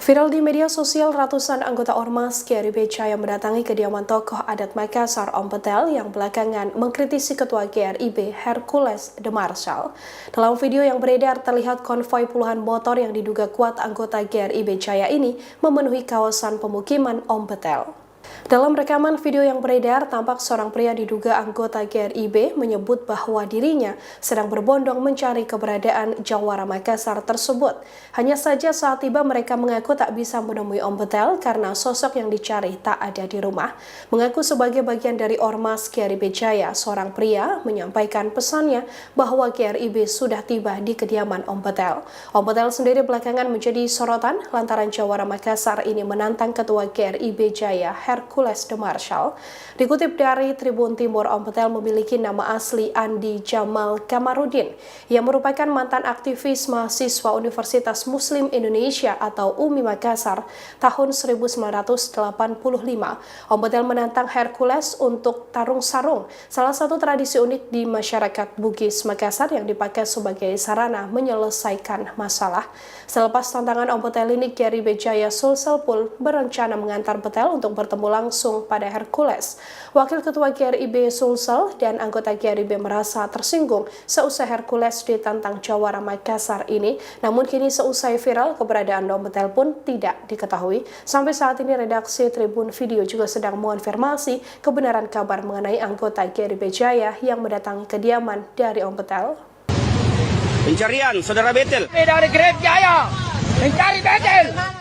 Viral di media sosial, ratusan anggota Ormas GRIB Jaya mendatangi kediaman tokoh adat Makassar Om Petel yang belakangan mengkritisi Ketua GRIB Hercules de Marshall. Dalam video yang beredar terlihat konvoi puluhan motor yang diduga kuat anggota GRIB Jaya ini memenuhi kawasan pemukiman Om Petel. Dalam rekaman video yang beredar, tampak seorang pria diduga anggota GRIB menyebut bahwa dirinya sedang berbondong mencari keberadaan Jawara Makassar tersebut. Hanya saja saat tiba mereka mengaku tak bisa menemui Om Petel karena sosok yang dicari tak ada di rumah. Mengaku sebagai bagian dari Ormas GRIB Jaya, seorang pria menyampaikan pesannya bahwa GRIB sudah tiba di kediaman Om Petel. Om Petel sendiri belakangan menjadi sorotan lantaran Jawara Makassar ini menantang Ketua GRIB Jaya Hercules de Marshall. Dikutip dari Tribun Timur, Om Petel memiliki nama asli Andi Jamal Kamarudin, yang merupakan mantan aktivis mahasiswa Universitas Muslim Indonesia atau UMI Makassar tahun 1985. Om Petel menantang Hercules untuk tarung sarung, salah satu tradisi unik di masyarakat Bugis Makassar yang dipakai sebagai sarana menyelesaikan masalah. Selepas tantangan Om Petel ini, GRIB Jaya Sulsel pun berencana mengantar Petel untuk bertemu langsung pada Hercules. Wakil Ketua GRIB Sulsel dan anggota GRIB merasa tersinggung seusai Hercules ditantang Jawara Makassar ini, namun kini seusai viral keberadaan Om Petel pun tidak diketahui. Sampai saat ini redaksi Tribun Video juga sedang mengonfirmasi kebenaran kabar mengenai anggota GRIB Jaya yang mendatangi kediaman dari Om Petel. Pencarian Saudara Betel Dari GRIB Jaya mencari Betel.